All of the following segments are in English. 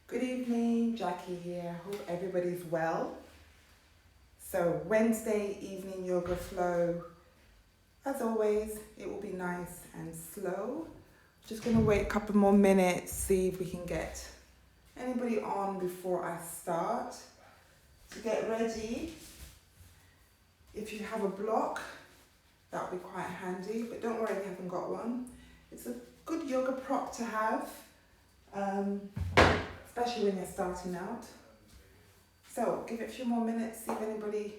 Good evening, Jackie here. Hope everybody's well. So, Wednesday evening yoga flow. As always, it will be nice and slow. Just gonna wait a couple more minutes, see if we can get anybody on before I start. To get ready, if you have a block, that would be quite handy, but don't worry if you haven't got one. It's a good yoga prop to have, especially when you're starting out. So give it a few more minutes, see if anybody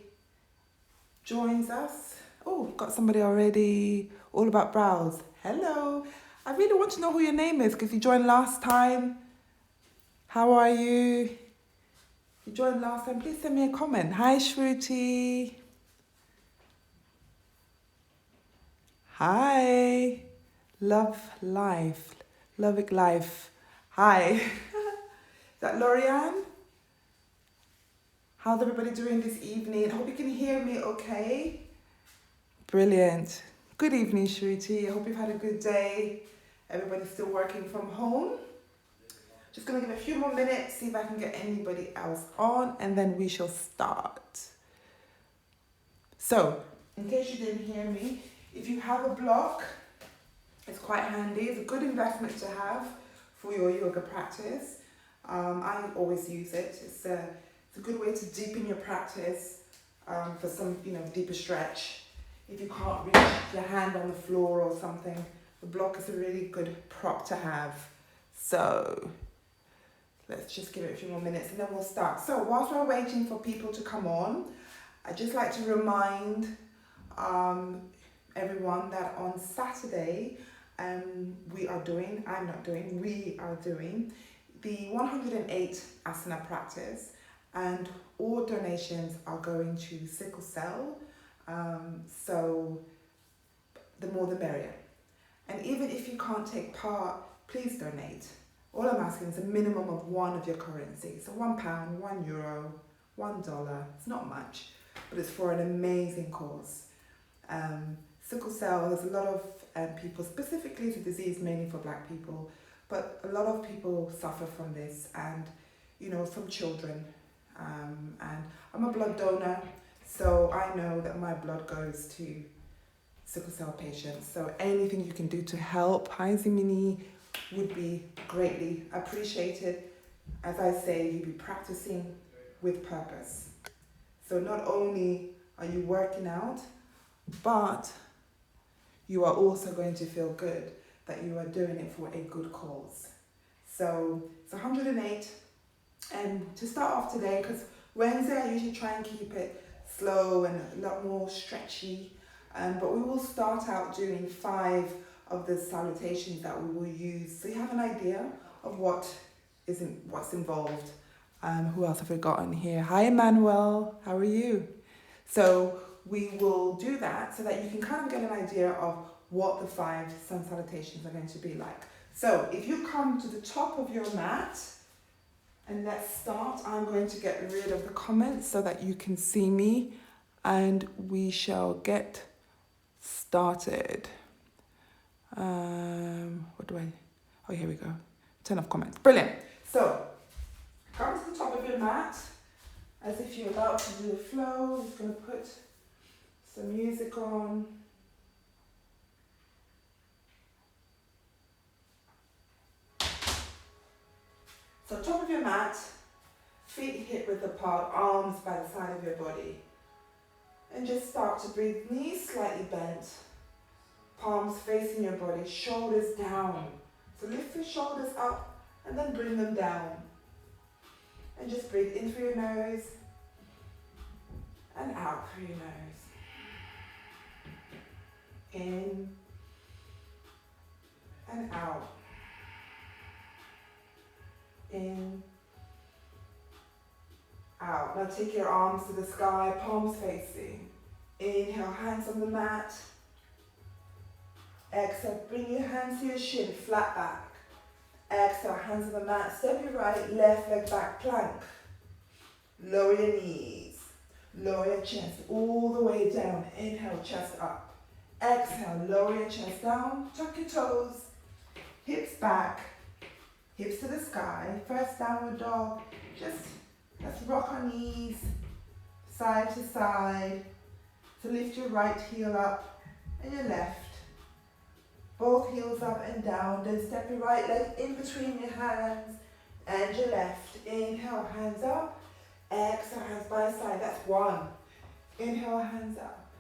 joins us. Oh, got somebody already. All about brows. Hello. I really want to know who your name is because you joined last time. How are you? You joined last time. Please send me a comment. Hi, Shruti. Hi. Love life. Love it life. Hi. Is that Lorianne? How's everybody doing this evening? I hope you can hear me okay. Brilliant. Good evening, Shruti. I hope you've had a good day. Everybody's still working from home. Just going to give it a few more minutes, see if I can get anybody else on, and then we shall start. So, in case you didn't hear me, if you have a block, it's quite handy. It's a good investment to have for your yoga practice. I always use it. It's a good way to deepen your practice for some, deeper stretch. If you can't reach your hand on the floor or something, the block is a really good prop to have. So let's just give it a few more minutes and then we'll start. So whilst we're waiting for people to come on, I'd just like to remind everyone that on Saturday we are doing the 108 asana practice, and all donations are going to sickle cell. So the more the merrier. And even if you can't take part, please donate. All I'm asking is a minimum of one of your currency. So £1, €1, $1. It's not much, but it's for an amazing cause. Sickle cell, there's a lot of people, specifically it's a disease mainly for Black people, but a lot of people suffer from this, and from children. And I'm a blood donor, so I know that my blood goes to sickle cell patients. So anything you can do to help Hi Zimini would be greatly appreciated. As I say, you'll be practicing with purpose. So not only are you working out, but you are also going to feel good that you are doing it for a good cause. So it's 108. And to start off today, because Wednesday I usually try and keep it slow and a lot more stretchy, but we will start out doing 5 of the salutations that we will use, so you have an idea of what's involved. Who else have we got on here? Hi Emmanuel, how are you? So we will do that so that you can kind of get an idea of what the 5 sun salutations are going to be like. So if you come to the top of your mat, and let's start. I'm going to get rid of the comments so that you can see me, and we shall get started. Oh, here we go. Turn off comments. Brilliant. So, come to the top of your mat as if you're about to do a flow. I'm just going to put some music on. So, top of your mat, feet hip width apart, arms by the side of your body. And just start to breathe, knees slightly bent, palms facing your body, shoulders down. So lift your shoulders up and then bring them down. And just breathe in through your nose and out through your nose. In and out. In, out. Now take your arms to the sky, palms facing. Inhale, hands on the mat. Exhale, bring your hands to your shin, flat back. Exhale, hands on the mat, step your right, left leg back, plank. Lower your knees, lower your chest all the way down. Inhale, chest up. Exhale, lower your chest down, tuck your toes, hips back, hips to the sky. First downward dog, just let's rock our knees side to side to lift your right heel up and your left. Both heels up and down, then step your right leg in between your hands and your left. Inhale, hands up. Exhale, hands by side. That's one. Inhale, hands up.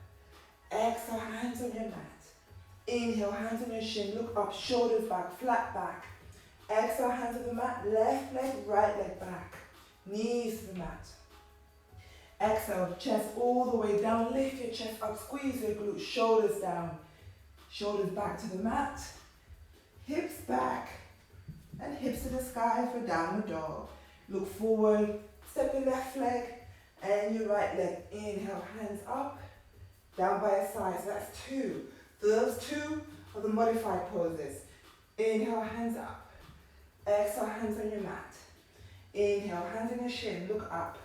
Exhale, hands on your mat. Inhale, hands on your shin. Look up, shoulders back, flat back. Exhale, hands on the mat. Left leg, right leg back. Knees to the mat. Exhale, chest all the way down. Lift your chest up, squeeze your glutes, shoulders down. Shoulders back to the mat. Hips back and hips to the sky for downward dog. Look forward, step your left leg and your right leg. Inhale, hands up, down by your side. So that's two. Those two are the modified poses. Inhale, hands up. Exhale, hands on your mat. Inhale, hands on your shin, look up.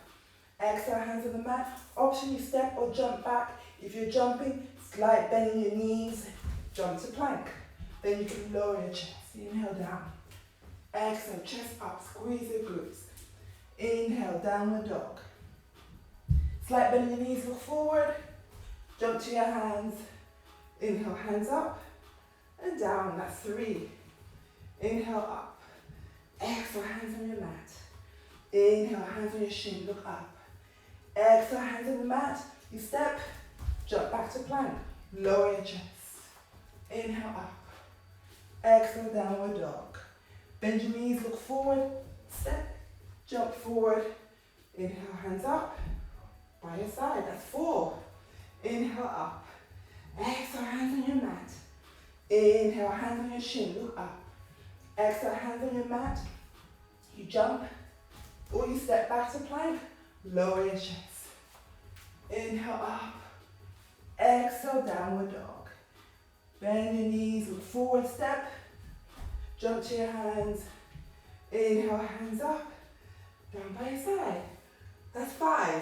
Exhale, hands on the mat. Option you step or jump back. If you're jumping, slight bend in your knees, jump to plank. Then you can lower your chest. Inhale, down. Exhale, chest up, squeeze your glutes. Inhale, downward dog. Slight bend in your knees, look forward. Jump to your hands. Inhale, hands up and down. That's three. Inhale, up. Exhale, hands on your mat. Inhale, hands on your shin, look up. Exhale, hands on the mat. You step, jump back to plank. Lower your chest. Inhale, up. Exhale, downward dog. Bend your knees, look forward. Step, jump forward. Inhale, hands up. By your side, that's four. Inhale, up. Exhale, hands on your mat. Inhale, hands on your shin, look up. Exhale, hands on your mat. You jump or you step back to plank. Lower your chest. Inhale, up. Exhale, downward dog. Bend your knees, look forward, step. Jump to your hands. Inhale, hands up. Down by your side. That's five.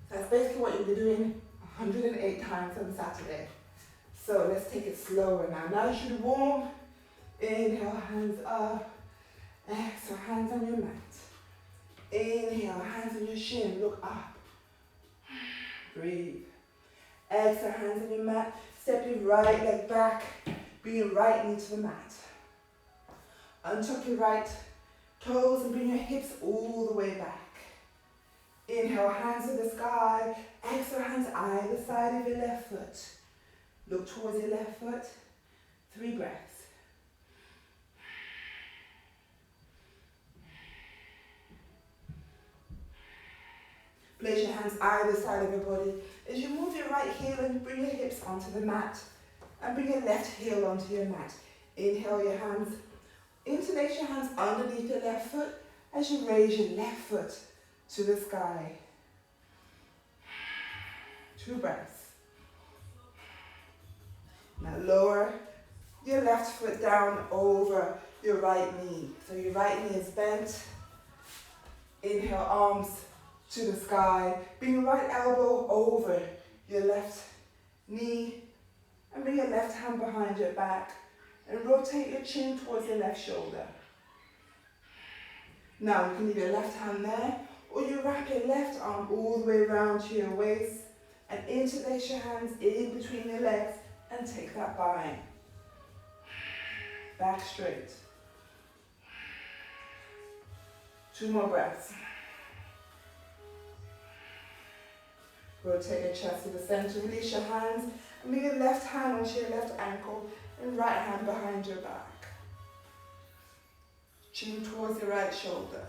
That's basically what you'll be doing 108 times on Saturday. So let's take it slower now. Now you should be warm. Inhale, hands up. Exhale, hands on your mat. Inhale, hands on your shin, look up. Breathe. Exhale, hands on your mat. Step your right leg back. Bring your right knee to the mat. Untuck your right toes and bring your hips all the way back. Inhale, hands to the sky. Exhale, hands either side of your left foot. Look towards your left foot. 3 breaths. Place your hands either side of your body. As you move your right heel and bring your hips onto the mat. And bring your left heel onto your mat. Inhale your hands. Interlace your hands underneath your left foot as you raise your left foot to the sky. 2 breaths. Now lower your left foot down over your right knee. So your right knee is bent. Inhale, arms to the sky. Bring your right elbow over your left knee and bring your left hand behind your back and rotate your chin towards your left shoulder. Now you can leave your left hand there or you wrap your left arm all the way around to your waist and interlace your hands in between your legs and take that bind. Back straight. 2 more breaths. Rotate your chest to the center, release your hands, and bring your left hand onto your left ankle and right hand behind your back. Chin towards your right shoulder.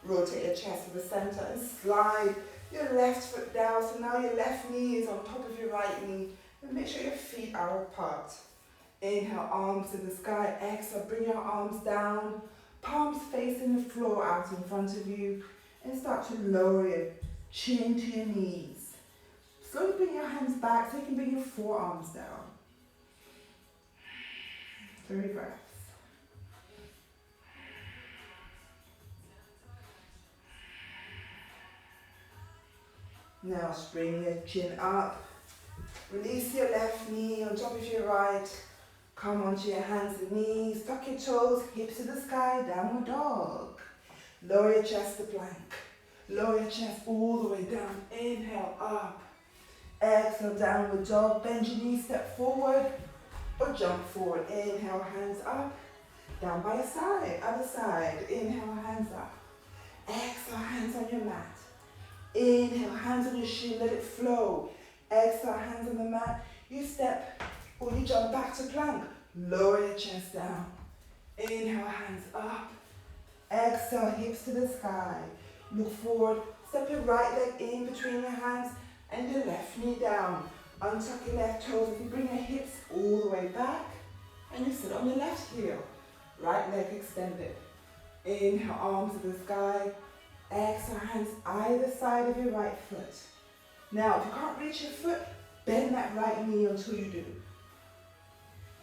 Rotate your chest to the center and slide your left foot down. So now your left knee is on top of your right knee. And make sure your feet are apart. Inhale, arms to the sky. Exhale, bring your arms down. Palms facing the floor out in front of you. And start to lower your chin to your knees. Slowly bring your hands back so you can bring your forearms down. 3 breaths. Now bring your chin up Release your left knee on top of your right. Come onto your hands and knees. Tuck your toes, hips to the sky, downward dog. Lower your chest to plank. Lower your chest all the way down. Inhale, up. Exhale, downward dog. Bend your knees, step forward or jump forward. Inhale, hands up. Down by your side, other side. Inhale, hands up. Exhale, hands on your mat. Inhale, hands on your shin, let it flow. Exhale, hands on the mat. You step or you jump back to plank. Lower your chest down. Inhale, hands up. Exhale, hips to the sky. Look forward. Step your right leg in between your hands and your left knee down. Untuck your left toes as you bring your hips all the way back. And you sit on your left heel. Right leg extended. Inhale, arms to the sky. Exhale, hands either side of your right foot. Now, if you can't reach your foot, bend that right knee until you do.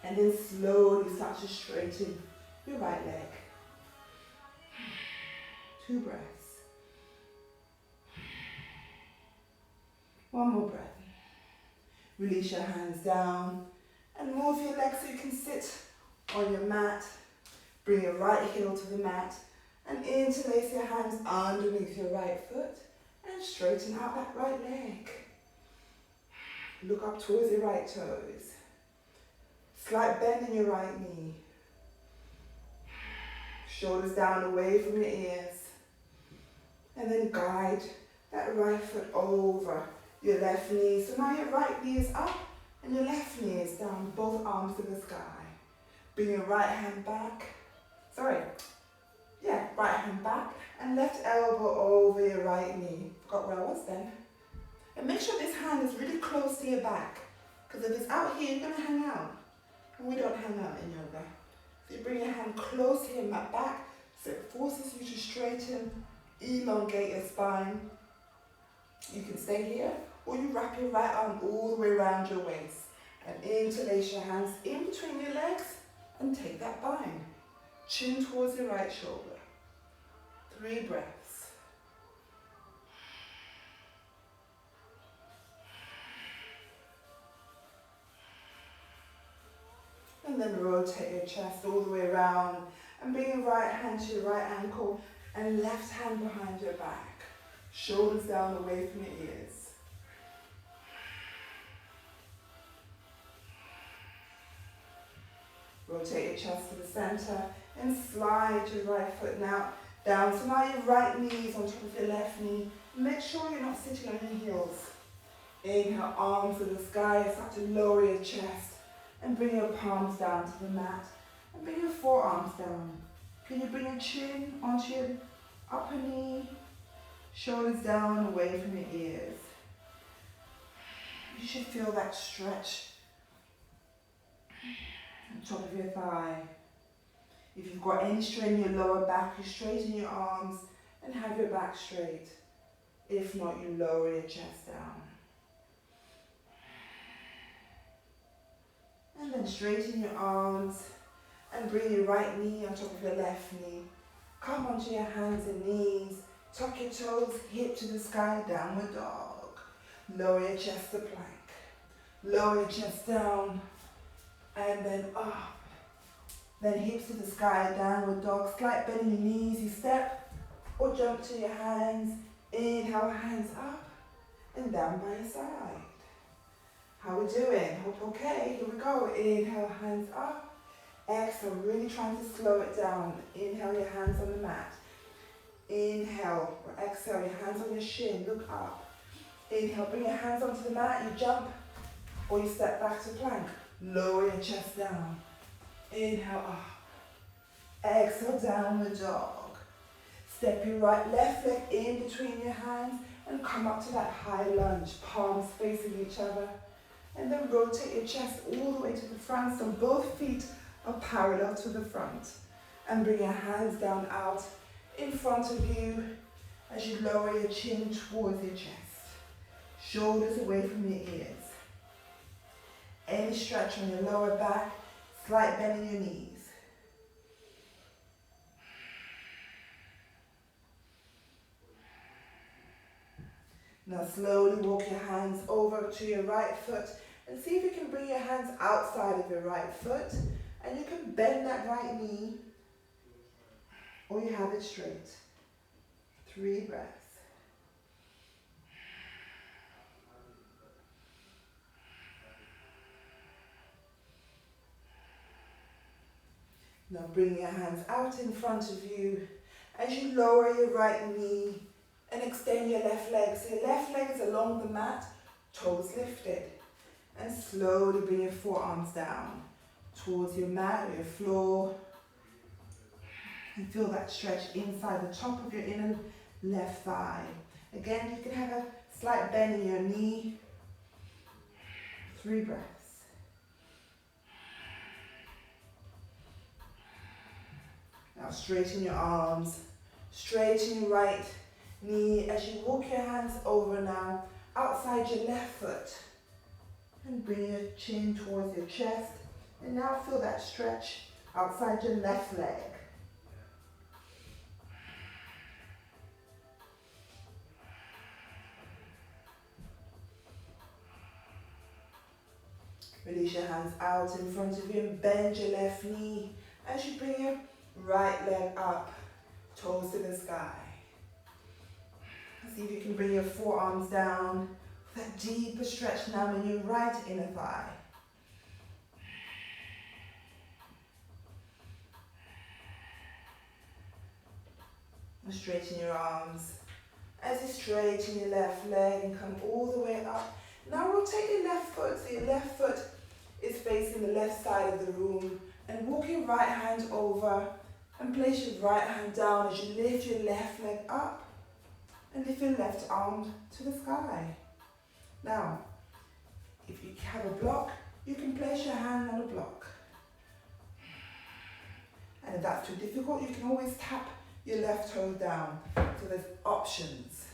And then slowly start to straighten your right leg. 2 breaths. One more breath. Release your hands down and move your legs so you can sit on your mat. Bring your right heel to the mat and interlace your hands underneath your right foot and straighten out that right leg. Look up towards your right toes. Slight bend in your right knee. Shoulders down away from your ears. And then guide that right foot over your left knee. So now your right knee is up and your left knee is down, both arms to the sky. Bring your right hand back. Right hand back and left elbow over your right knee. Forgot where I was then. And make sure this hand is really close to your back. Because if it's out here, you're going to hang out. And we don't hang out in yoga. So you bring your hand close to your mat back so it forces you to straighten, elongate your spine. You can stay here or you wrap your right arm all the way around your waist. And interlace your hands in between your legs and take that bind. Chin towards your right shoulder. 3 breaths. And then rotate your chest all the way around and bring your right hand to your right ankle and left hand behind your back. Shoulders down away from your ears. Rotate your chest to the center and slide your right foot now down. So now your right knee is on top of your left knee. Make sure you're not sitting on your heels. Inhale, arms to the sky. Start to lower your chest and bring your palms down to the mat. And bring your forearms down. Can you bring your chin onto your upper knee? Shoulders down away from your ears. You should feel that stretch on top of your thigh. If you've got any strain in your lower back, you straighten your arms and have your back straight. If not, you lower your chest down. And then straighten your arms and bring your right knee on top of your left knee. Come onto your hands and knees. Tuck your toes, hip to the sky, downward dog. Lower your chest to plank. Lower your chest down and then up. Then hips to the sky, downward dog. Slight bend in your knees. You step or jump to your hands. Inhale, hands up and down by your side. How we doing? Hope okay. Here we go. Inhale, hands up. Exhale, really trying to slow it down. Inhale, your hands on the mat. Inhale or exhale, your hands on your shin. Look up. Inhale, bring your hands onto the mat. You jump or you step back to plank. Lower your chest down. Inhale up. Exhale, downward dog. Step your left leg in between your hands and come up to that high lunge, palms facing each other. And then rotate your chest all the way to the front so both feet are parallel to the front. And bring your hands down out in front of you as you lower your chin towards your chest. Shoulders away from your ears. Any stretch on your lower back, slight bend in your knees. Now slowly walk your hands over to your right foot And see if you can bring your hands outside of your right foot, and you can bend that right knee, or you have it straight. 3 breaths. Now bring your hands out in front of you as you lower your right knee and extend your left leg. So your left leg is along the mat, toes lifted. And slowly bring your forearms down towards your mat or your floor. And feel that stretch inside the top of your inner left thigh. Again, you can have a slight bend in your knee. 3 breaths. Now straighten your arms, straighten your right knee as you walk your hands over now outside your left foot. And bring your chin towards your chest. And now feel that stretch outside your left leg. Release your hands out in front of you and bend your left knee as you bring your right leg up, toes to the sky. See if you can bring your forearms down. That deeper stretch now in your right inner thigh. And straighten your arms. As you straighten your left leg and come all the way up. Now rotate your left foot, so your left foot is facing the left side of the room. And walk your right hand over and place your right hand down as you lift your left leg up. And lift your left arm to the sky. Now, if you have a block, you can place your hand on a block. And if that's too difficult, you can always tap your left toe down. So there's options.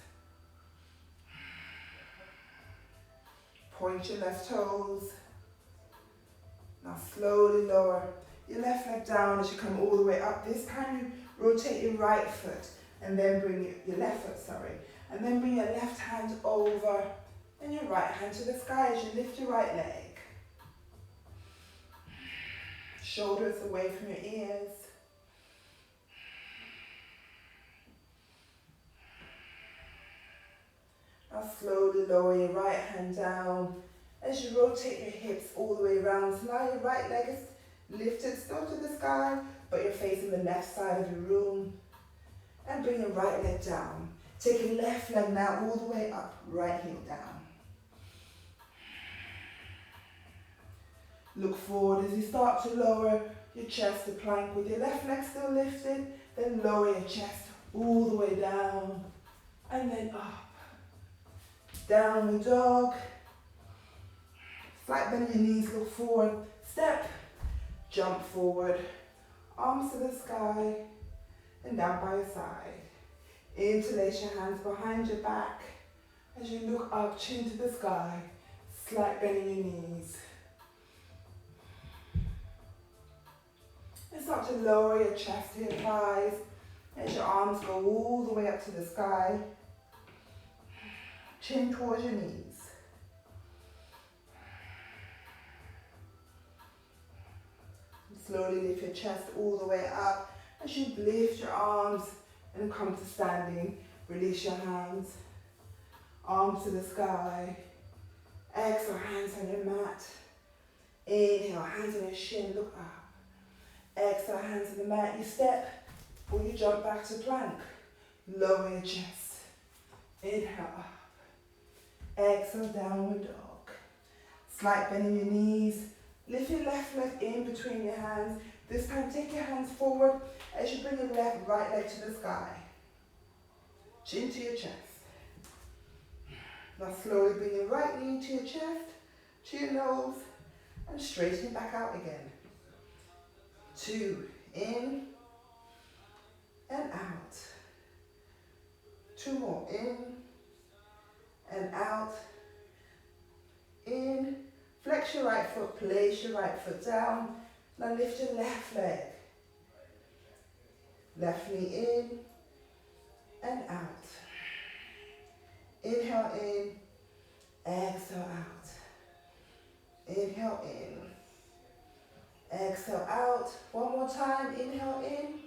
Point your left toes. Now slowly lower your left leg down as you come all the way up. This time you rotate your right foot and then bring your left foot, and then bring your left hand over and your right hand to the sky as you lift your right leg. Shoulders away from your ears. Now slowly lower your right hand down as you rotate your hips all the way around. So now your right leg is lifted still to the sky, but you're facing the left side of your room. And bring your right leg down. Take your left leg now all the way up, right heel down. Look forward as you start to lower your chest to plank with your left leg still lifted. Then lower your chest all the way down and then up. Downward dog. Slight bend in your knees, look forward. Step, jump forward. Arms to the sky and down by your side. Interlace your hands behind your back as you look up, chin to the sky. Slight bend in your knees. And start to lower your chest to your thighs as your arms go all the way up to the sky. Chin towards your knees. And slowly lift your chest all the way up as you lift your arms and come to standing. Release your hands. Arms to the sky. Exhale, hands on your mat. Inhale, hands on your shin, look up. Exhale, hands on the mat. You step or you jump back to plank. Lower your chest. Inhale up. Exhale, downward dog. Slight bend in your knees. Lift your left leg in between your hands. This time take your hands forward as you bring your right leg to the sky. Chin to your chest. Now slowly bring your right knee to your chest, to your nose, and straighten it back out again. 2, in and out. 2 more, in and out. In, flex your right foot, place your right foot down. Now lift your left leg. Left knee in and out. Inhale in, exhale out. Inhale in. Exhale out. One more time. Inhale in.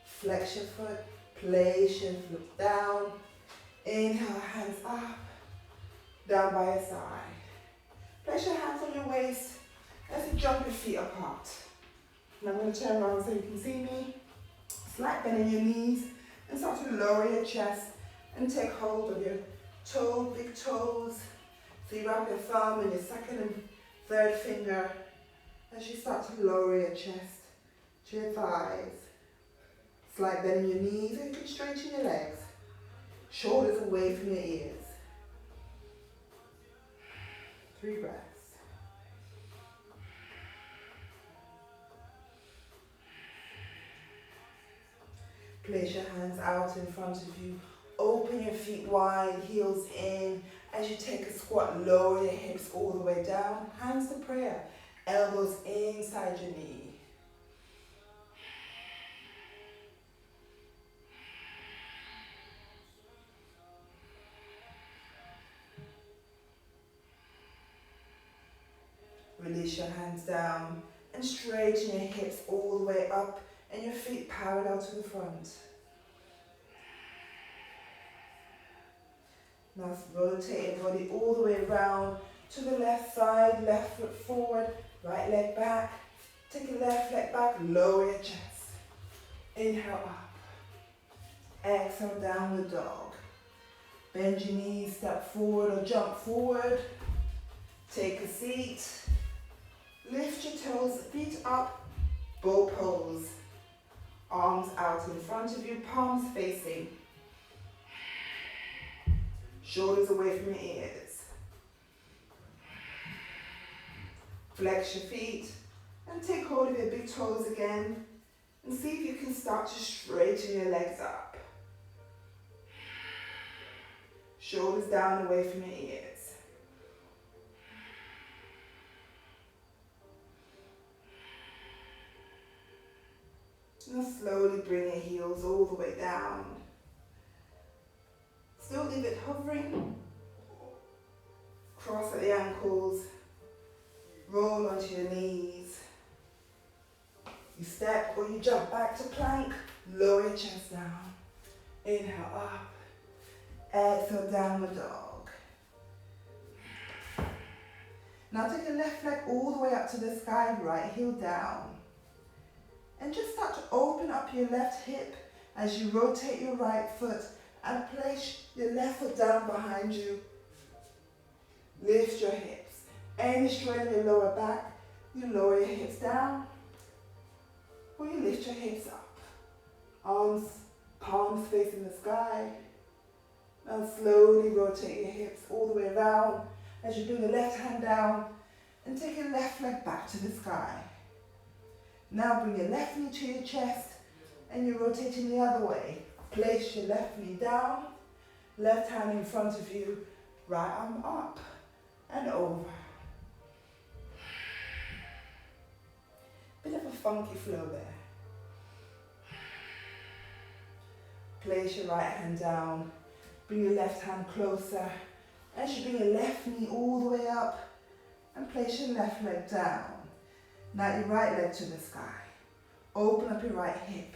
Flex your foot. Place your foot down. Inhale, hands up. Down by your side. Place your hands on your waist as you jump your feet apart. And I'm going to turn around so you can see me. Slight bend in your knees and start to lower your chest and take hold of your big toes. So you wrap your thumb and your second and third finger as you start to lower your chest to your thighs. Slight bend in your knees and you can straighten your legs. Shoulders away from your ears. 3 breaths. Place your hands out in front of you. Open your feet wide, heels in. As you take a squat, lower your hips all the way down. Hands to prayer. Elbows inside your knee. Release your hands down and straighten your hips all the way up and your feet parallel to the front. Now rotate your body all the way around to the left side, left foot forward, right leg back. Take your left leg back, lower your chest. Inhale up. Exhale, downward dog. Bend your knees, step forward or jump forward. Take a seat. Lift your toes, feet up, bow pose. Arms out in front of you, palms facing. Shoulders away from your ears. Flex your feet and take hold of your big toes again and see if you can start to straighten your legs up. Shoulders down away from your ears. Now slowly bring your heels all the way down. Still leave it hovering. Cross at the ankles. Roll onto your knees. You step or you jump back to plank. Lower your chest down. Inhale up. Exhale, downward dog. Now take your left leg all the way up to the sky, right heel down. And just start to open up your left hip as you rotate your right foot and place your left foot down behind you. Lift your hips. Any strain in your lower back, you lower your hips down or you lift your hips up. Arms, palms facing the sky. Now slowly rotate your hips all the way around as you bring the left hand down and take your left leg back to the sky. Now bring your left knee to your chest and you're rotating the other way. Place your left knee down, left hand in front of you, right arm up and over. Bit of a funky flow there. Place your right hand down, bring your left hand closer as you bring your left knee all the way up and place your left leg down. Now your right leg to the sky. Open up your right hip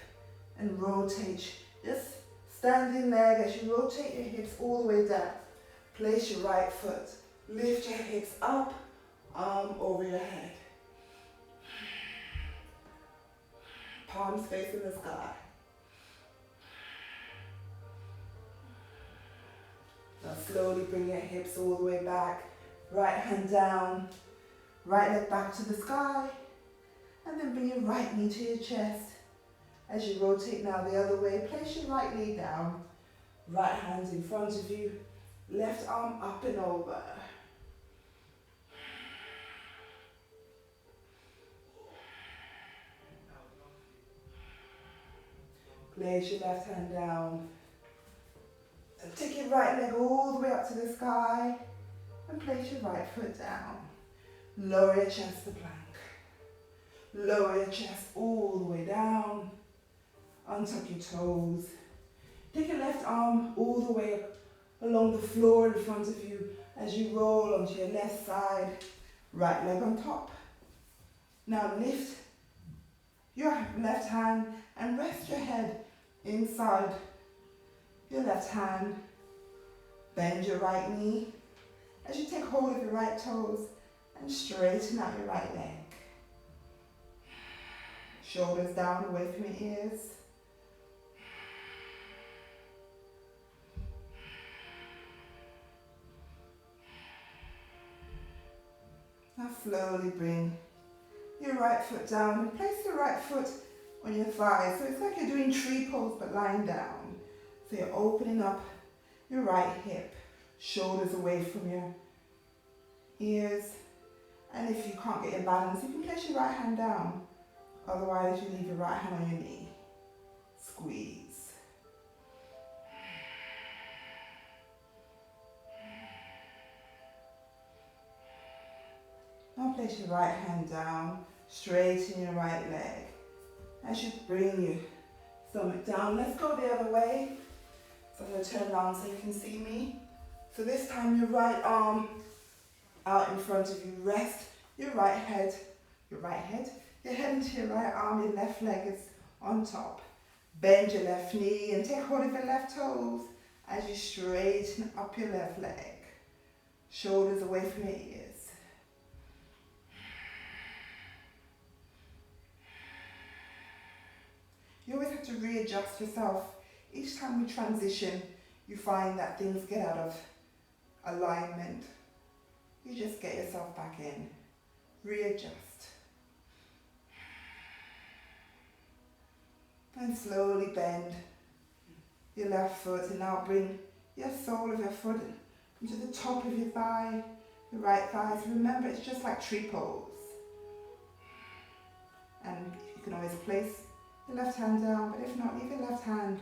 and rotate. Just standing leg as you rotate your hips all the way down. Place your right foot. Lift your hips up, arm over your head. Palms facing the sky. Now slowly bring your hips all the way back. Right hand down. Right leg back to the sky. And then bring your right knee to your chest. As you rotate now the other way, place your right knee down. Right hand in front of you. Left arm up and over. Place your left hand down. And take your right leg all the way up to the sky. And place your right foot down. Lower your chest to plank. Lower your chest all the way down. Untuck your toes. Take your left arm all the way along the floor in front of you as you roll onto your left side. Right leg on top. Now lift your left hand and rest your head inside your left hand. Bend your right knee as you take hold of your right toes and straighten out your right leg. Shoulders down away from your ears. Now slowly bring your right foot down and place your right foot on your thigh. So it's like you're doing tree pose but lying down. So you're opening up your right hip, shoulders away from your ears. And if you can't get your balance, you can place your right hand down. Otherwise, you leave your right hand on your knee. Squeeze. Now place your right hand down, straighten your right leg. As you bring your stomach down, let's go the other way. So I'm going to turn around so you can see me. So this time your right arm out in front of you. Rest your head into your right arm, your left leg is on top. Bend your left knee and take hold of your left toes as you straighten up your left leg. Shoulders away from your ears. You always have to readjust yourself. Each time we transition, you find that things get out of alignment. You just get yourself back in. Readjust. And slowly bend your left foot and now bring your sole of your foot into the top of your thigh, your right thigh. So remember, it's just like tree pose. And you can always place your left hand down, but if not, leave your left hand.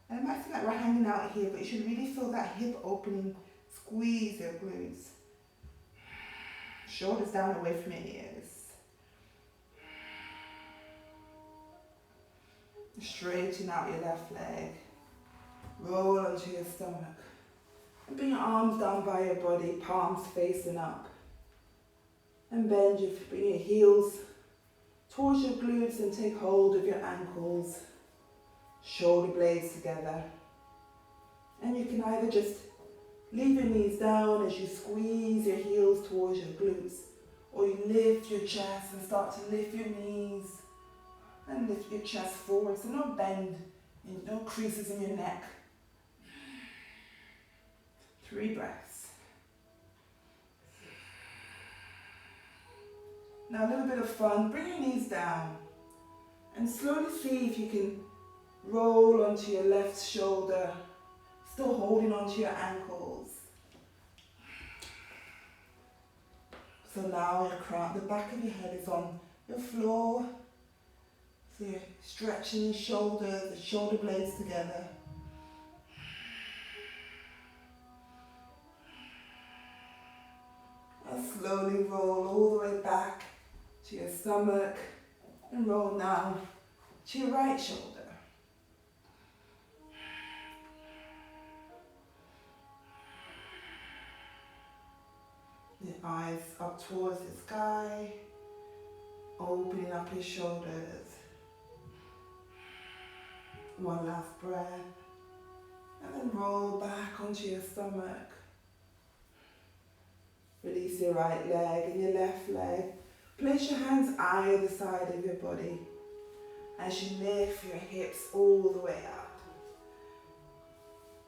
And it might seem like we're hanging out here, but you should really feel that hip opening. Squeeze your glutes. Shoulders down away from your ears. Straighten out your left leg. Roll onto your stomach. And bring your arms down by your body, palms facing up. And bring your heels towards your glutes and take hold of your ankles. Shoulder blades together. And you can either just leave your knees down as you squeeze your heels towards your glutes, or you lift your chest and start to lift your knees and lift your chest forward. So no bend, no creases in your neck. 3 breaths. Now a little bit of fun. Bring your knees down and slowly see if you can roll onto your left shoulder, still holding onto your ankles. So now your crown, the back of your head is on your floor. So you're stretching your shoulders, the shoulder blades together. And slowly roll all the way back to your stomach and roll now to your right shoulder. Your eyes up towards the sky, opening up your shoulders. One last breath, and then roll back onto your stomach. Release your right leg and your left leg. Place your hands either side of your body as you lift your hips all the way up.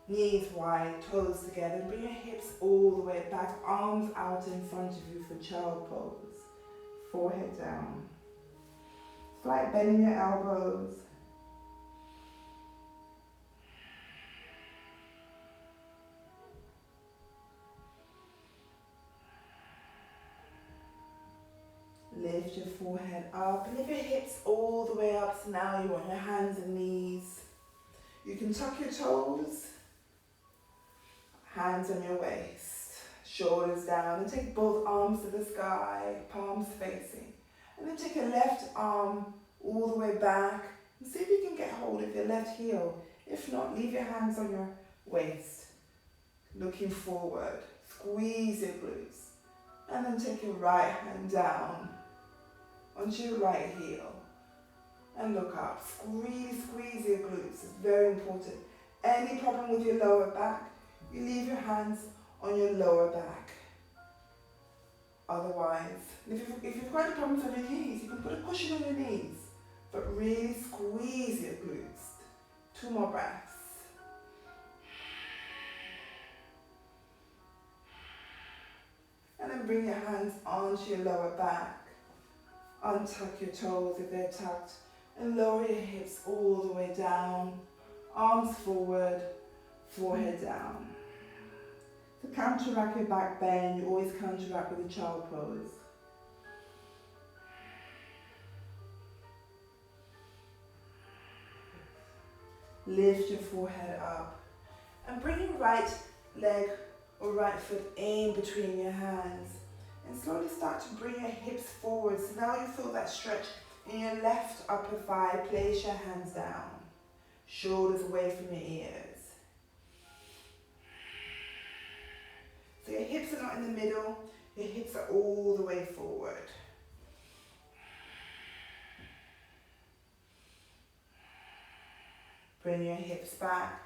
Knees wide, toes together. Bring your hips all the way back, arms out in front of you for child pose. Forehead down. Slight bend in your elbows. Lift your forehead up and lift your hips all the way up. So now you're on your hands and knees. You can tuck your toes, hands on your waist, shoulders down, and take both arms to the sky, palms facing. And then take your left arm all the way back and see if you can get hold of your left heel. If not, leave your hands on your waist, looking forward. Squeeze your glutes. And then take your right hand down onto your right heel and look up. Squeeze your glutes. It's very important. Any problem with your lower back, you leave your hands on your lower back. Otherwise, if you've got any problems on your knees, you can put a cushion on your knees, but really squeeze your glutes. 2 more breaths. And then bring your hands onto your lower back. Untuck your toes if they're tucked, and lower your hips all the way down. Arms forward, forehead down. To counteract your back bend, you always counteract with a child pose. Lift your forehead up and bring your right leg or right foot in between your hands and slowly start to bring your hips forward. So now you feel that stretch in your left upper thigh. Place your hands down, shoulders away from your ears. So your hips are not in the middle, your hips are all the way forward. Bring your hips back,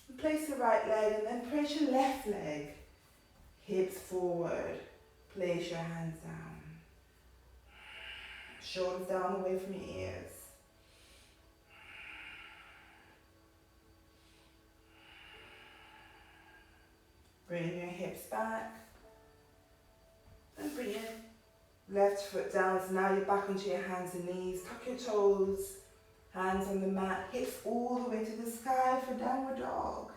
and place your right leg and then place your left leg. Hips forward, place your hands down. Shoulders down away from your ears. Bring your hips back and bring your left foot down. So now you're back onto your hands and knees. Tuck your toes, hands on the mat, hips all the way to the sky for downward dog.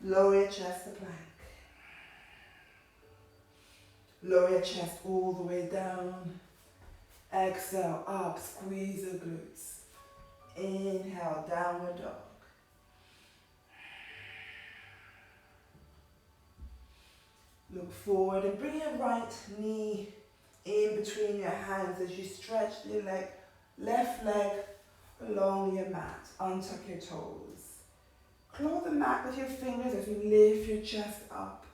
Lower your chest to plank. Lower your chest all the way down. Exhale, up, squeeze the glutes. Inhale, downward dog. Look forward and bring your right knee in between your hands as you stretch your left leg along your mat. Untuck your toes. Claw the mat with your fingers as you lift your chest up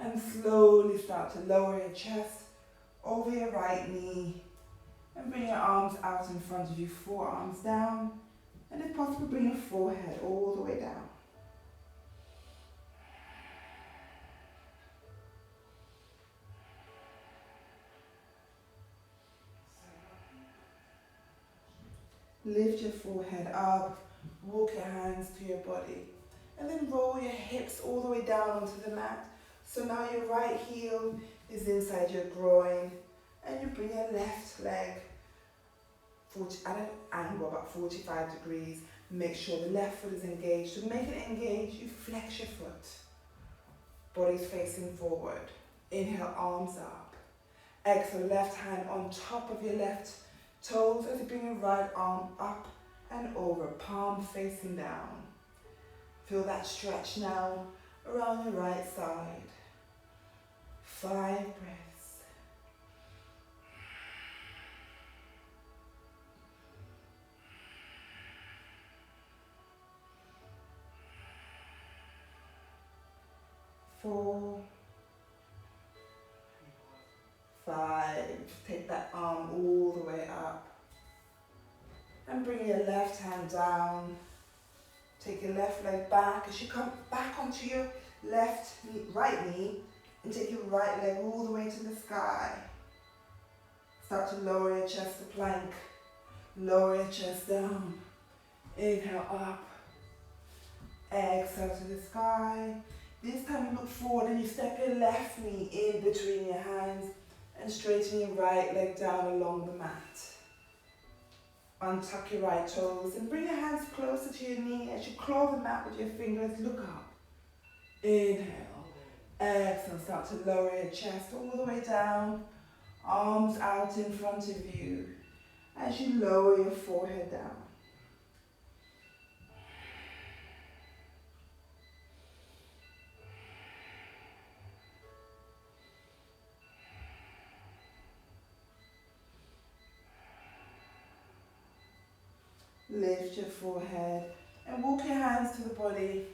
and slowly start to lower your chest over your right knee and bring your arms out in front of you, forearms down, and if possible bring your forehead all the way down. Lift your forehead up, walk your hands to your body, and then roll your hips all the way down onto the mat. So now your right heel is inside your groin, and you bring your left leg at an angle about 45 degrees. Make sure the left foot is engaged. To make it engaged, you flex your foot. Body's facing forward. Inhale, arms up. Exhale, left hand on top of your left toes as you bring your right arm up and over, palm facing down. Feel that stretch now around your right side. 5 breaths. Four, 5. Take that arm all the way up. And bring your left hand down. Take your left leg back as you come back onto your right knee, and take your right leg all the way to the sky. Start to lower your chest to plank. Lower your chest down. Inhale up. Exhale to the sky. This time you look forward and you step your left knee in between your hands and straighten your right leg down along the mat. Untuck your right toes and bring your hands closer to your knee as you claw the mat with your fingers. Look up. Inhale. Exhale. Start to lower your chest all the way down. Arms out in front of you as you lower your forehead down. Lift your forehead and walk your hands to the body.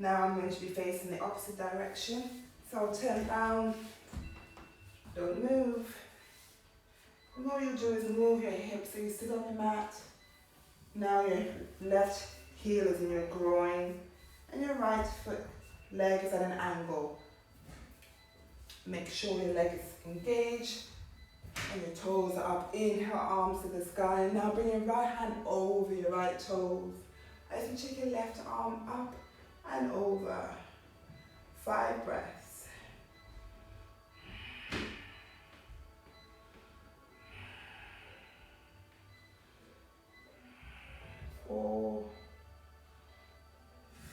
Now I'm going to be facing the opposite direction. So I'll turn down, don't move. And all you do is move your hips so you sit on the mat. Now your left heel is in your groin and your right foot leg is at an angle. Make sure your leg is engaged and your toes are up. Inhale, arms to the sky. And now bring your right hand over your right toes. As you take your left arm up and over. 5 breaths. 4,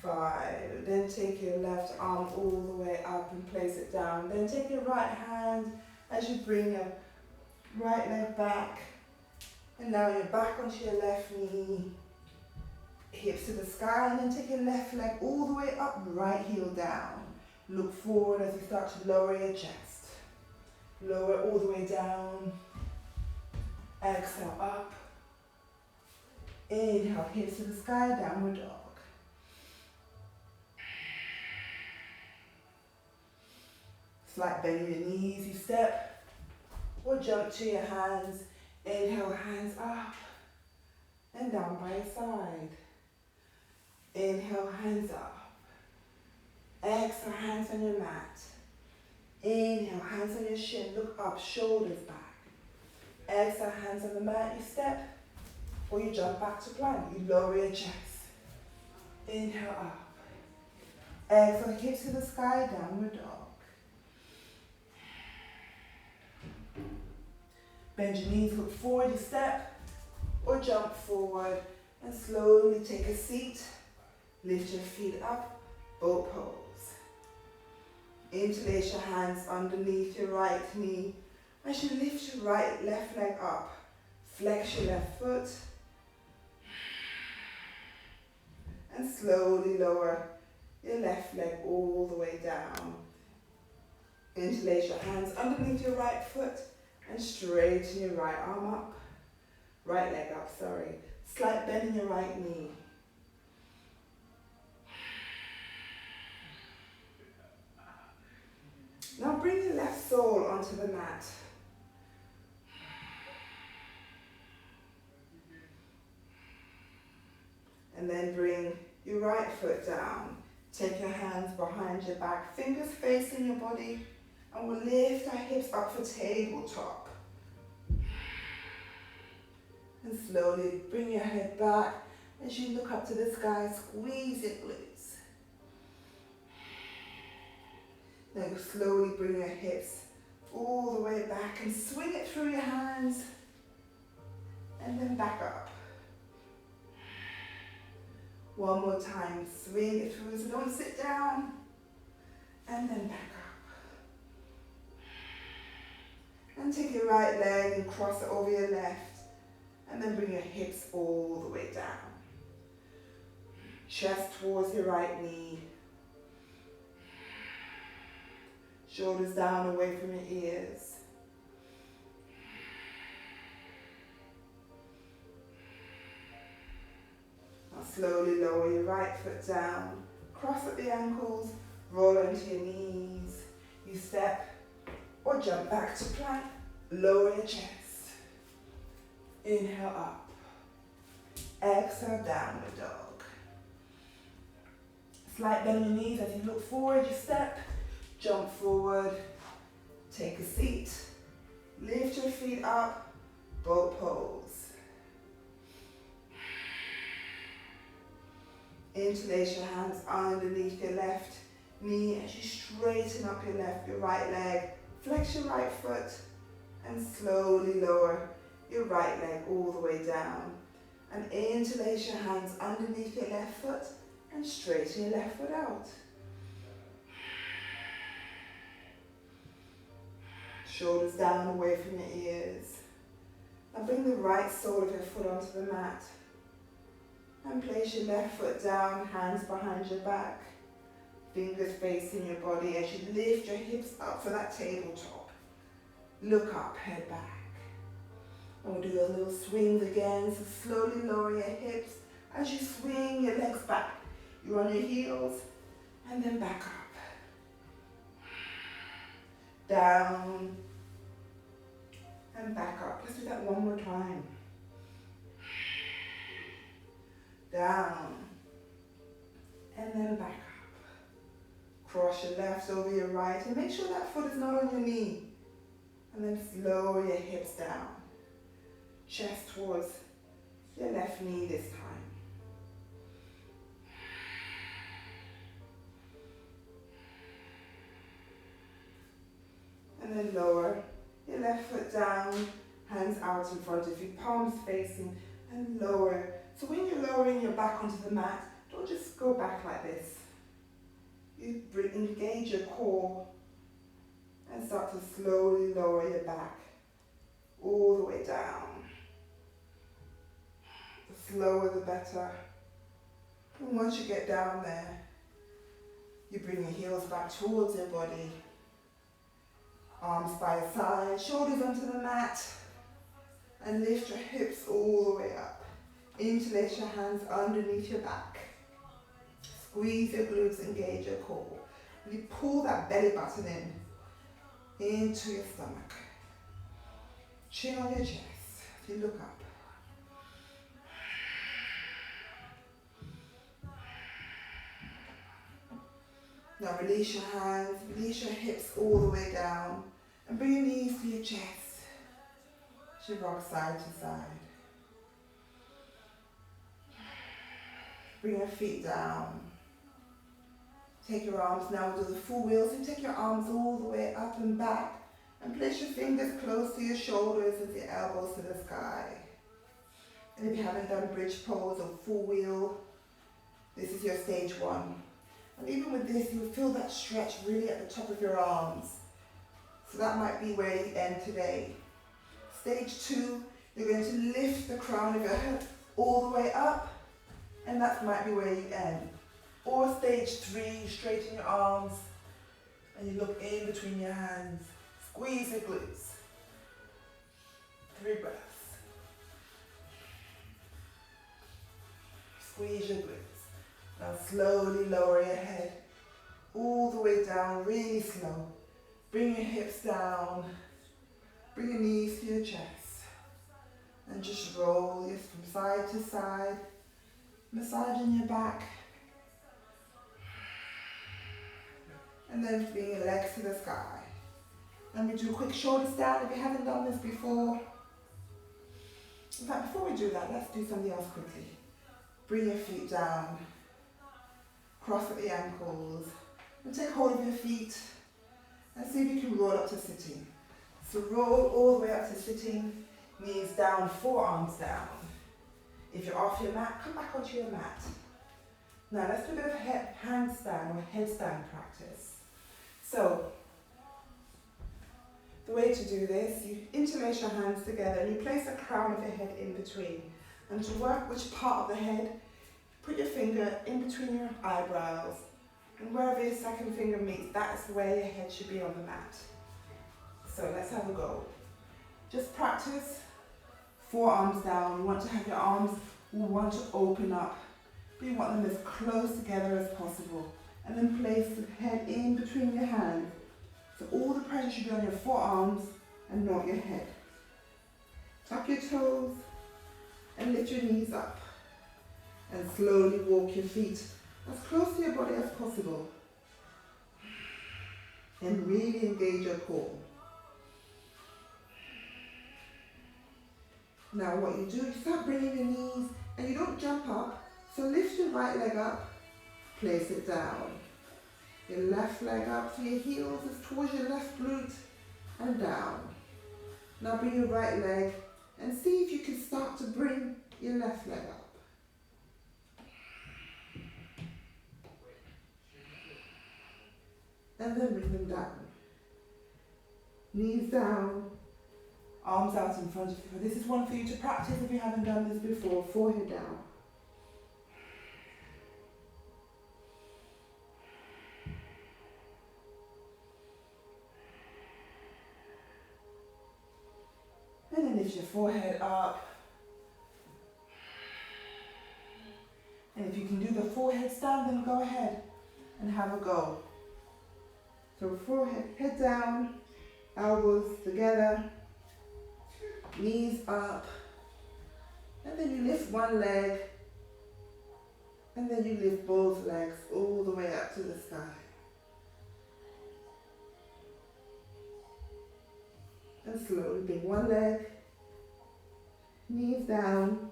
5. Then take your left arm all the way up and place it down. Then take your right hand as you bring your right leg back. And now you're back onto your left knee. Hips to the sky, and then take your left leg all the way up, right heel down. Look forward as you start to lower your chest. Lower all the way down. Exhale up. Inhale, hips to the sky, downward dog. Slight bend in your knees, you step or jump to your hands. Inhale, hands up and down by your side. Inhale, hands up. Exhale, hands on your mat. Inhale, hands on your shin, look up, shoulders back. Exhale, hands on the mat, you step or you jump back to plank. You lower your chest. Inhale up. Exhale, hips to the sky, downward dog. Bend your knees, look forward, you step or jump forward and slowly take a seat. Lift your feet up, boat pose. Interlace your hands underneath your right knee as you lift your left leg up. Flex your left foot and slowly lower your left leg all the way down. Interlace your hands underneath your right foot and straighten your right arm up. Right leg up, sorry. Slight bend in your right knee. Now bring your left sole onto the mat. And then bring your right foot down. Take your hands behind your back, fingers facing your body, and we'll lift our hips up for tabletop. And slowly bring your head back as you look up to the sky, squeeze it loose. Then slowly bring your hips all the way back and swing it through your hands and then back up. One more time, swing it through, so don't sit down, and then back up. And take your right leg and cross it over your left, and then bring your hips all the way down. Chest towards your right knee. Shoulders down away from your ears. Now slowly lower your right foot down, cross at the ankles, roll onto your knees. You step or jump back to plank, lower your chest. Inhale up. Exhale, downward dog. Slight bend in your knees as you look forward, you step, jump forward, take a seat, lift your feet up, boat pose. Interlace your hands underneath your left knee as you straighten up your right leg, flex your right foot, and slowly lower your right leg all the way down. And interlace your hands underneath your left foot and straighten your left foot out. Shoulders down away from your ears. Now bring the right sole of your foot onto the mat. And place your left foot down, hands behind your back. Fingers facing your body as you lift your hips up for that tabletop. Look up, head back. And we'll do your little swings again. So slowly lower your hips as you swing your legs back. You're on your heels And then back up. Down. And back up. Let's do that one more time. Down. And then back up. Cross your left over your right. And make sure that foot is not on your knee. And then lower your hips down. Chest towards your left knee this time. And then lower your left foot down, hands out in front of you, palms facing, and lower. So when you're lowering your back onto the mat, don't just go back like this. You engage your core and start to slowly lower your back all the way down. The slower the better. And once you get down there, you bring your heels back towards your body. Arms by your side, shoulders onto the mat, and lift your hips all the way up. Interlace your hands underneath your back. Squeeze your glutes, engage your core. And you pull that belly button into your stomach. Chin on your chest. You look up. Now release your hands, release your hips all the way down, and bring your knees to your chest. As you rock side to side. Bring your feet down. Take your arms, now we'll do the full wheel. So take your arms all the way up and back, and place your fingers close to your shoulders and your elbows to the sky. And if you haven't done bridge pose or full wheel, this is your stage one. And even with this, you feel that stretch really at the top of your arms. So that might be where you end today. Stage two, you're going to lift the crown of your head all the way up, and that might be where you end. Or stage three, you straighten your arms, and you look in between your hands. Squeeze your glutes. 3 breaths. Squeeze your glutes. Now slowly lower your head all the way down, really slow. Bring your hips down, bring your knees to your chest, and just roll this from side to side, massaging your back, and then bring your legs to the sky. And we do a quick shoulder stand if you haven't done this before. In fact, before we do that, let's do something else quickly. Bring your feet down. Cross at the ankles, and take hold of your feet, and see if you can roll up to sitting. So roll all the way up to sitting, knees down, forearms down. If you're off your mat, come back onto your mat. Now let's do a bit of handstand or headstand practice. So, the way to do this, you interlace your hands together and you place the crown of your head in between. And to work which part of the head, put your finger in between your eyebrows, and wherever your second finger meets, that's where your head should be on the mat. So let's have a go. Just practice, forearms down. You want to have your arms, you want to open up, but you want them as close together as possible. And then place the head in between your hands. So all the pressure should be on your forearms and not your head. Tuck your toes and lift your knees up. And slowly walk your feet as close to your body as possible. And really engage your core. Now what you do, you start bringing your knees and you don't jump up. So lift your right leg up, place it down. Your left leg up so your heels is towards your left glute and down. Now bring your right leg and see if you can start to bring your left leg up. And then bring them down. Knees down, arms out in front of you. This is one for you to practice if you haven't done this before. Forehead down. And then lift your forehead up. And if you can do the forehead stand, then go ahead. and have a go. So forehead, head down, elbows together, knees up, and then you lift one leg, and then you lift both legs all the way up to the sky. And slowly bring one leg, knees down,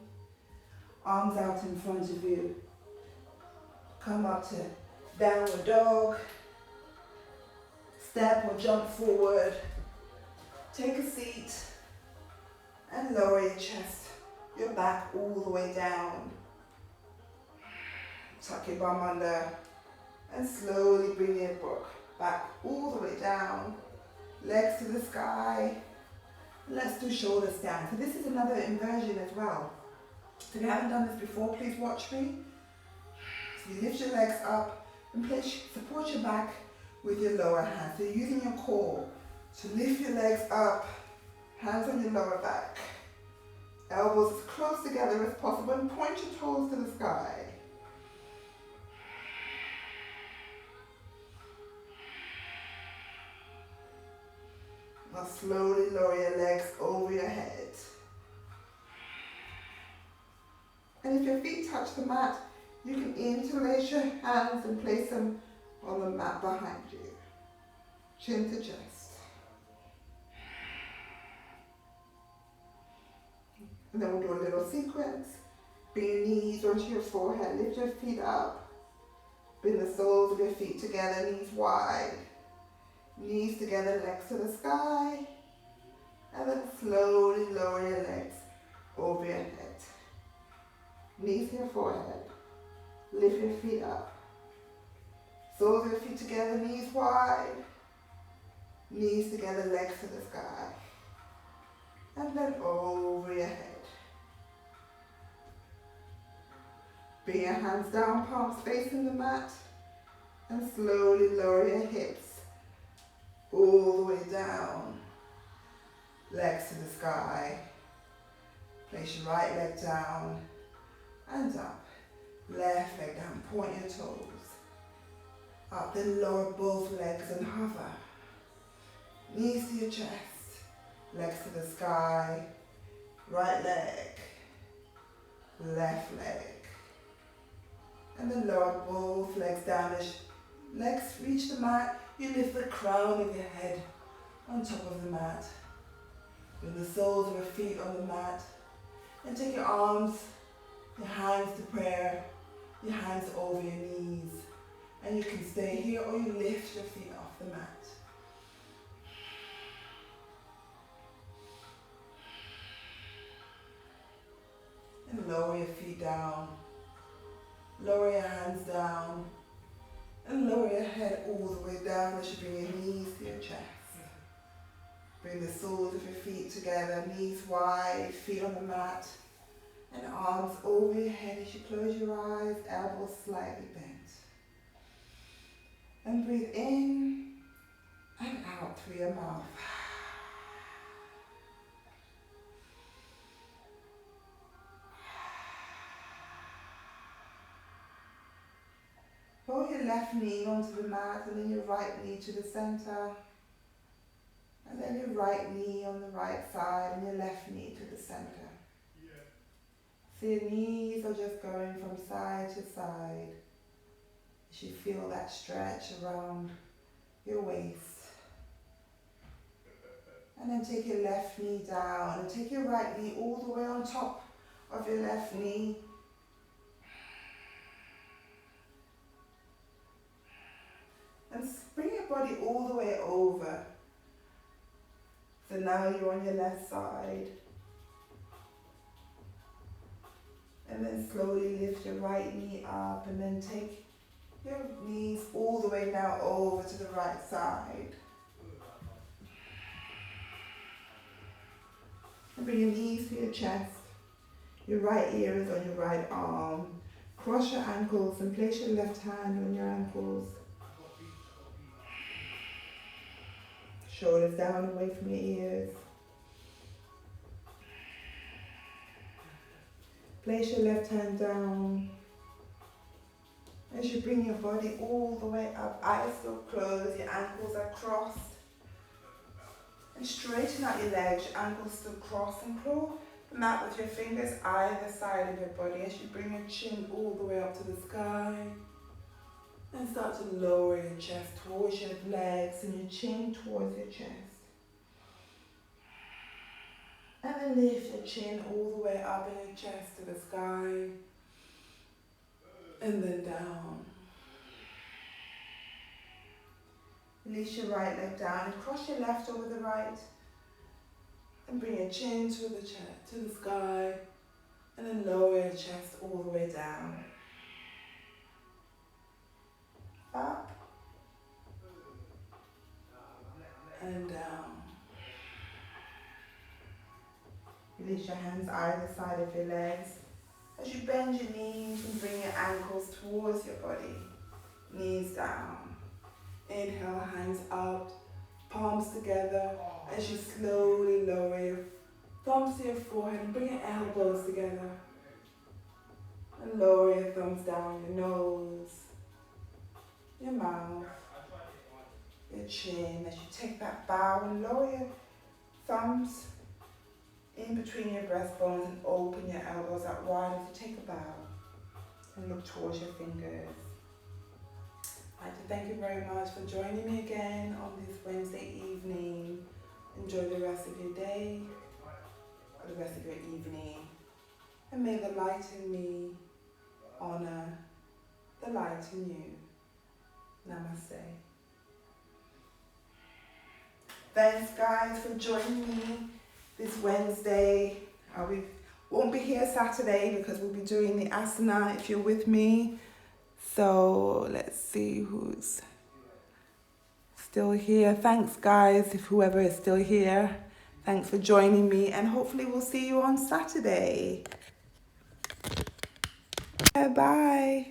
arms out in front of you. Come up to downward dog. Step or jump forward. Take a seat and lower your chest, your back all the way down. Tuck your bum under and slowly bring your book back all the way down. Legs to the sky. Let's do shoulder stand. So this is another inversion as well. So if you haven't done this before, please watch me. So you lift your legs up and support your back with your lower hand. So you're using your core to lift your legs up, hands on your lower back. Elbows as close together as possible and point your toes to the sky. Now slowly lower your legs over your head. And if your feet touch the mat, you can interlace your hands and place them on the mat behind you. Chin to chest. And then we'll do a little sequence. Bring your knees onto your forehead, lift your feet up. Bring the soles of your feet together, knees wide. Knees together, legs to the sky. And then slowly lower your legs over your head. Knees to your forehead. Lift your feet up. Soles of your feet together, knees wide. Knees together, legs to the sky. And then over your head. Bring your hands down, palms facing the mat. And slowly lower your hips all the way down. Legs to the sky. Place your right leg down and up. Left leg down, point your toes. Up, then lower both legs and hover. Knees to your chest, legs to the sky. Right leg, left leg. And then lower both legs down as legs reach the mat. You lift the crown of your head on top of the mat. Bring the soles of your feet on the mat. And take your arms, your hands to prayer, your hands over your knees. And you can stay here or you lift your feet off the mat. And lower your feet down. Lower your hands down. And lower your head all the way down as you bring your knees to your chest. Bring the soles of your feet together, knees wide, feet on the mat. And arms over your head as you close your eyes, elbows slightly bent. And breathe in and out through your mouth. Roll your left knee onto the mat and then your right knee to the center. And then your right knee on the right side and your left knee to the center. So your knees are just going from side to side. As you feel that stretch around your waist. And then take your left knee down and take your right knee all the way on top of your left knee. And bring your body all the way over. So now you're on your left side. And then slowly lift your right knee up and then take your knees all the way now over to the right side. And bring your knees to your chest. Your right ear is on your right arm. Cross your ankles and place your left hand on your ankles. Shoulders down away from your ears. Place your left hand down As you bring your body all the way up, eyes still closed, your ankles are crossed. And straighten out your legs, your ankles still cross, and claw the mat with your fingers either side of your body as you bring your chin all the way up to the sky. And start to lower your chest towards your legs and your chin towards your chest. And then lift your chin all the way up in your chest to the sky. And then down. Release your right leg down and cross your left over the right. And bring your chin to the chest, to the sky. And then lower your chest all the way down. Up. And down. Release your hands either side of your legs. As you bend your knees and bring your ankles towards your body. Knees down. Inhale, hands up, palms together. As you slowly lower your thumbs to your forehead and bring your elbows together. And lower your thumbs down your nose, your mouth, your chin. As you take that bow and lower your thumbs in between your breastbones and open your elbows out wide as you take a bow and look towards your fingers. I'd like to thank you very much for joining me again on this Wednesday evening. Enjoy the rest of your day, or the rest of your evening, and may the light in me honor the light in you. Namaste. Thanks guys for joining me this Wednesday. We won't be here Saturday because we'll be doing the asana if you're with me. So let's see who's still here. Thanks guys, if whoever is still here. Thanks for joining me and hopefully we'll see you on Saturday. Bye.